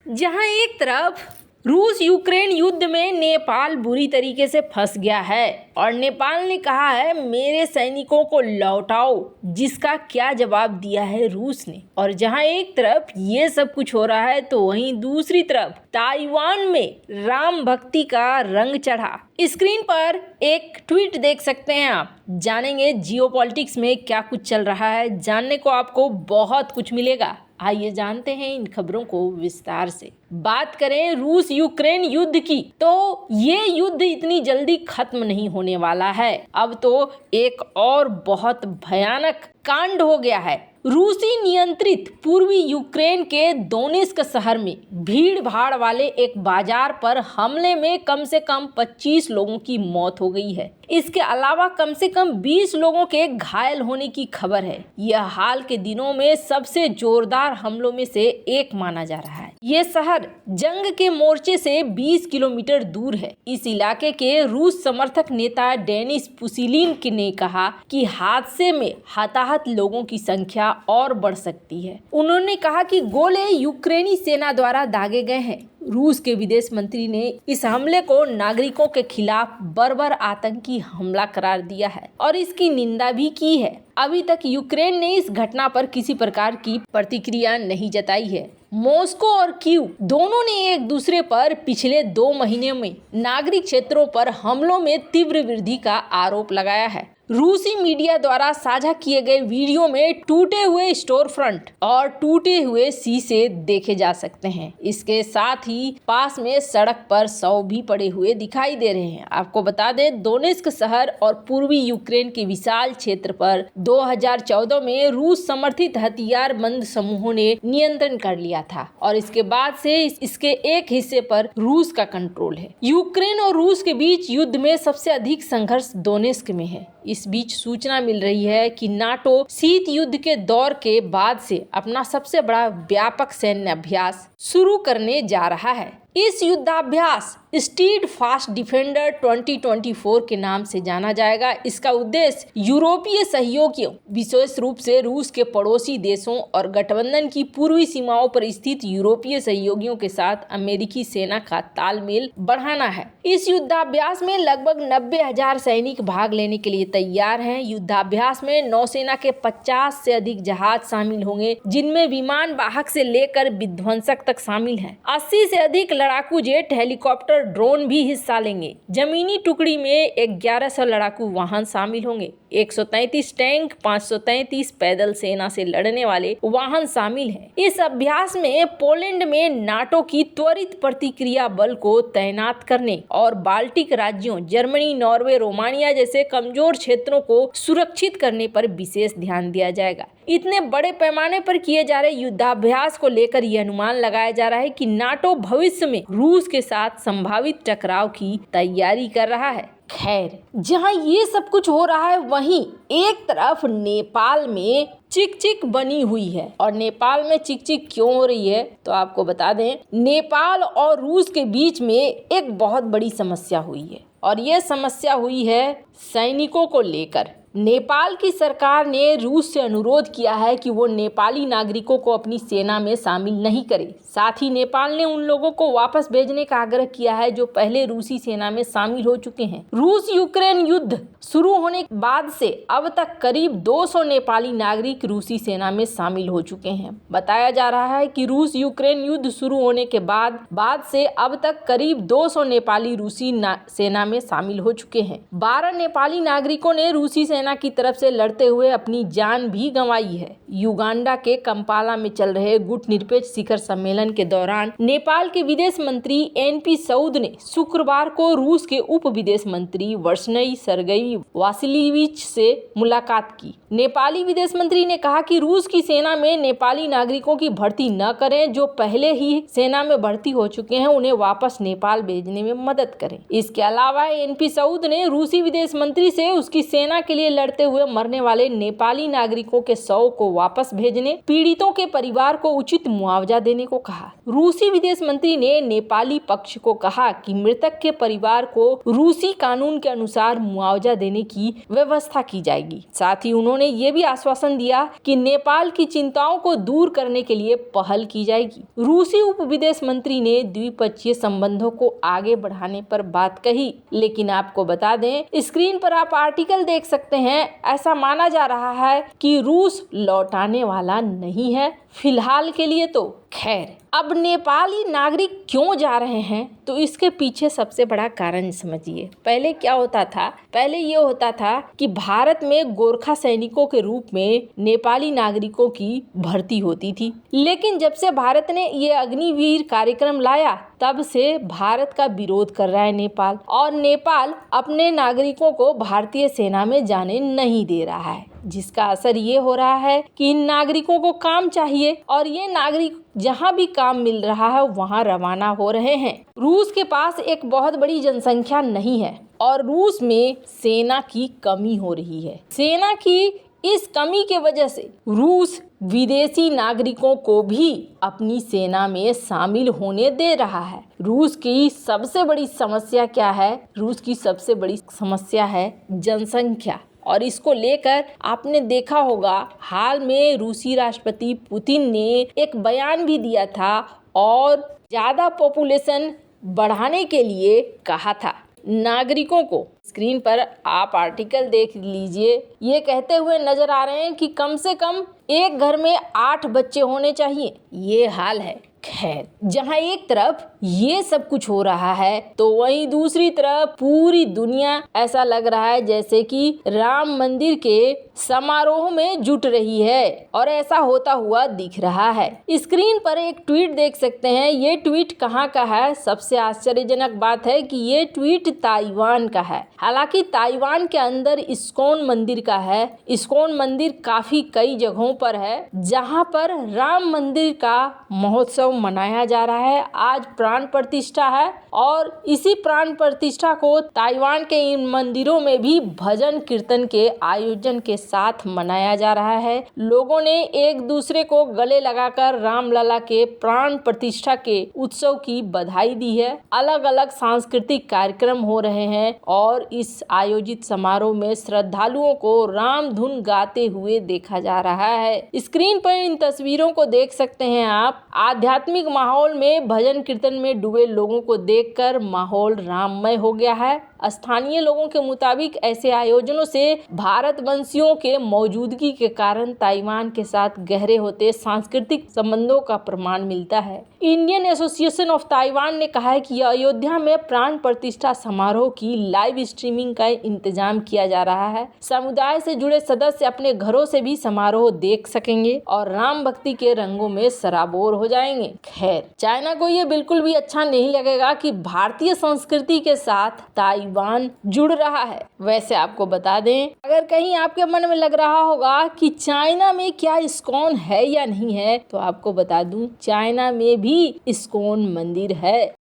जहां एक तरफ रूस यूक्रेन युद्ध में नेपाल बुरी तरीके से फंस गया है और नेपाल ने कहा है मेरे सैनिकों को लौटाओ, जिसका क्या जवाब दिया है रूस ने। और जहां एक तरफ ये सब कुछ हो रहा है तो वहीं दूसरी तरफ ताइवान में राम भक्ति का रंग चढ़ा। स्क्रीन पर एक ट्वीट देख सकते हैं आप। जानेंगे जियोपॉलिटिक्स में क्या कुछ चल रहा है, जानने को आपको बहुत कुछ मिलेगा। आइए जानते हैं इन खबरों को विस्तार से। बात करें रूस यूक्रेन युद्ध की तो ये युद्ध इतनी जल्दी खत्म नहीं होने वाला है। अब तो एक और बहुत भयानक कांड हो गया है। रूसी नियंत्रित पूर्वी यूक्रेन के दोनेस्क शहर में भीड़ भाड़ वाले एक बाजार पर हमले में कम से कम 25 लोगों की मौत हो गई है। इसके अलावा कम से कम 20 लोगों के घायल होने की खबर है। यह हाल के दिनों में सबसे जोरदार हमलों में से एक माना जा रहा है। ये शहर जंग के मोर्चे से 20 किलोमीटर दूर है। इस इलाके के रूस समर्थक नेता डेनिस पुशिलिन ने कहा कि हादसे में हताहत लोगों की संख्या और बढ़ सकती है। उन्होंने कहा कि गोले यूक्रेनी सेना द्वारा दागे गए हैं। रूस के विदेश मंत्री ने इस हमले को नागरिकों के खिलाफ बर्बर आतंकी हमला करार दिया है और इसकी निंदा भी की है। अभी तक यूक्रेन ने इस घटना पर किसी प्रकार की प्रतिक्रिया नहीं जताई है। मॉस्को और कीव दोनों ने एक दूसरे पर पिछले 2 महीने में नागरिक क्षेत्रों पर हमलों में तीव्र वृद्धि का आरोप लगाया है। रूसी मीडिया द्वारा साझा किए गए वीडियो में टूटे हुए स्टोर फ्रंट और टूटे हुए शीशे देखे जा सकते हैं। इसके साथ ही पास में सड़क पर शव भी पड़े हुए दिखाई दे रहे हैं। आपको बता दें, दोनेस्क शहर और पूर्वी यूक्रेन के विशाल क्षेत्र पर 2014 में रूस समर्थित हथियारबंद समूहों ने नियंत्रण कर लिया था और इसके बाद से इसके एक हिस्से पर रूस का कंट्रोल है। यूक्रेन और रूस के बीच युद्ध में सबसे अधिक संघर्ष दोनेस्क में है। इस बीच सूचना मिल रही है कि नाटो शीत युद्ध के दौर के बाद से अपना सबसे बड़ा व्यापक सैन्य अभ्यास शुरू करने जा रहा है। इस युद्धाभ्यास स्टीड फास्ट डिफेंडर 2024 के नाम से जाना जाएगा। इसका उद्देश्य यूरोपीय सहयोगियों, विशेष रूप से रूस के पड़ोसी देशों और गठबंधन की पूर्वी सीमाओं पर स्थित यूरोपीय सहयोगियों के साथ अमेरिकी सेना का तालमेल बढ़ाना है। इस युद्धाभ्यास में लगभग 90,000 सैनिक भाग लेने के लिए तैयार हैं। युद्धाभ्यास में नौसेना के 50 से अधिक जहाज शामिल होंगे, जिनमें विमान वाहक से लेकर विध्वंसक तक शामिल हैं। 80 से अधिक लड़ाकू जेट, हेलीकॉप्टर, ड्रोन भी हिस्सा लेंगे। जमीनी टुकड़ी में 1100 लड़ाकू वाहन शामिल होंगे। 133 टैंक, 533 पैदल सेना से लड़ने वाले वाहन शामिल हैं। इस अभ्यास में पोलैंड में नाटो की त्वरित प्रतिक्रिया बल को तैनात करने और बाल्टिक राज्यों जर्मनी, नॉर्वे, रोमानिया जैसे कमजोर क्षेत्रों को सुरक्षित करने पर विशेष ध्यान दिया जाएगा। इतने बड़े पैमाने पर किए जा रहे युद्धाभ्यास को लेकर यह अनुमान लगाया जा रहा है कि नाटो भविष्य में रूस के साथ संभावित टकराव की तैयारी कर रहा है। खैर, जहां ये सब कुछ हो रहा है वहीं एक तरफ नेपाल में चिक बनी हुई है। और नेपाल में चिक क्यों हो रही है तो आपको बता दें, नेपाल और रूस के बीच में एक बहुत बड़ी समस्या हुई है और ये समस्या हुई है सैनिकों को लेकर। नेपाल की सरकार ने रूस से अनुरोध किया है कि वो नेपाली नागरिकों को अपनी सेना में शामिल नहीं करे। साथ ही नेपाल ने उन लोगों को वापस भेजने का आग्रह किया है जो पहले रूसी सेना में शामिल हो चुके हैं। रूस यूक्रेन युद्ध शुरू होने के बाद से अब तक करीब 200 नेपाली नागरिक रूसी सेना में शामिल हो चुके हैं। बताया जा रहा है कि रूस यूक्रेन युद्ध शुरू होने के बाद से अब तक करीब 200 नेपाली रूसी सेना में शामिल हो चुके हैं। 12 नेपाली नागरिकों ने रूसी सेना की तरफ से लड़ते हुए अपनी जान भी गंवाई है। युगांडा के कंपाला में चल रहे गुटनिरपेक्ष शिखर सम्मेलन के दौरान नेपाल के विदेश मंत्री एनपी सऊद ने शुक्रवार को रूस के उप विदेश मंत्री वर्षनई सर्गई वासिलिविच से मुलाकात की। नेपाली विदेश मंत्री ने कहा कि रूस की सेना में नेपाली नागरिकों की भर्ती न करें। जो पहले ही सेना में भर्ती हो चुके हैं उन्हें वापस नेपाल भेजने में मदद करें। इसके अलावा एनपी सऊद ने रूसी विदेश मंत्री से उसकी सेना के लिए लिए लड़ते हुए मरने वाले नेपाली नागरिकों के शव को वापस भेजने, पीड़ितों के परिवार को उचित मुआवजा देने को कहा। रूसी विदेश मंत्री ने नेपाली पक्ष को कहा कि मृतक के परिवार को रूसी कानून के अनुसार मुआवजा देने की व्यवस्था की जाएगी। साथ ही उन्होंने ये भी आश्वासन दिया कि नेपाल की चिंताओं को दूर करने के लिए पहल की जाएगी। रूसी उप विदेश मंत्री ने द्विपक्षीय संबंधों को आगे बढ़ाने पर बात कही, लेकिन आपको बता दें, स्क्रीन पर आप आर्टिकल देख सकते हैं। ऐसा माना जा रहा है कि रूस लौटाने वाला नहीं है फिलहाल के लिए तो। खैर, अब नेपाली नागरिक क्यों जा रहे हैं, तो इसके पीछे सबसे बड़ा कारण समझिए। पहले क्या होता था? पहले ये होता था कि भारत में गोरखा सैनिकों के रूप में नेपाली नागरिकों की भर्ती होती थी, लेकिन जब से भारत ने ये अग्निवीर कार्यक्रम लाया तब से भारत का विरोध कर रहा है नेपाल, और नेपाल अपने नागरिकों को भारतीय सेना में जाने नहीं दे रहा है, जिसका असर ये हो रहा है कि इन नागरिकों को काम चाहिए और ये नागरिक जहां भी काम मिल रहा है वहां रवाना हो रहे हैं। रूस के पास एक बहुत बड़ी जनसंख्या नहीं है और रूस में सेना की कमी हो रही है। सेना की इस कमी के वजह से रूस विदेशी नागरिकों को भी अपनी सेना में शामिल होने दे रहा है। रूस की सबसे बड़ी समस्या क्या है? रूस की सबसे बड़ी समस्या है जनसंख्या, और इसको लेकर आपने देखा होगा हाल में रूसी राष्ट्रपति पुतिन ने एक बयान भी दिया था और ज़्यादा पॉपुलेशन बढ़ाने के लिए कहा था नागरिकों को। स्क्रीन पर आप आर्टिकल देख लीजिए। ये कहते हुए नजर आ रहे हैं कि कम से कम एक घर में 8 बच्चे होने चाहिए। ये हाल है। खैर, जहां एक तरफ ये सब कुछ हो रहा है तो वहीं दूसरी तरफ पूरी दुनिया ऐसा लग रहा है जैसे कि राम मंदिर के समारोह में जुट रही है, और ऐसा होता हुआ दिख रहा है। स्क्रीन पर एक ट्वीट देख सकते हैं। ये ट्वीट कहाँ का है? सबसे आश्चर्यजनक बात है कि ये ट्वीट ताइवान का है। हालांकि ताइवान के अंदर इस्कॉन मंदिर का है। इस्कॉन मंदिर काफी कई जगहों पर है जहां पर राम मंदिर का महोत्सव मनाया जा रहा है। आज प्राण प्रतिष्ठा है और इसी प्राण प्रतिष्ठा को ताइवान के इन मंदिरों में भी भजन कीर्तन के आयोजन के साथ मनाया जा रहा है। लोगों ने एक दूसरे को गले लगाकर रामलला के प्राण प्रतिष्ठा के उत्सव की बधाई दी है। अलग अलग सांस्कृतिक कार्यक्रम हो रहे हैं और इस आयोजित समारोह में श्रद्धालुओं को राम धुन गाते हुए देखा जा रहा है। स्क्रीन पर इन तस्वीरों को देख सकते हैं आप। आध्यात्मिक माहौल में भजन कीर्तन में डूबे लोगों को देखकर माहौल राममय हो गया है। स्थानीय लोगों के मुताबिक ऐसे आयोजनों से भारतवंशियों के मौजूदगी के कारण ताइवान के साथ गहरे होते सांस्कृतिक संबंधों का प्रमाण मिलता है। इंडियन एसोसिएशन ऑफ ताइवान ने कहा है कि अयोध्या में प्राण प्रतिष्ठा समारोह की लाइव स्ट्रीमिंग का इंतजाम किया जा रहा है। समुदाय से जुड़े सदस्य अपने घरों से भी समारोह देख सकेंगे और राम भक्ति के रंगों में सराबोर हो जाएंगे। खैर, चाइना को ये बिल्कुल भी अच्छा नहीं लगेगा कि भारतीय संस्कृति के साथ ताइवान जुड़ रहा है। वैसे आपको बता दें, अगर कहीं आपके मन में लग रहा होगा कि चाइना में क्या इस्कॉन है या नहीं है, तो आपको बता दूं, चाइना में भी इस्कॉन मंदिर है।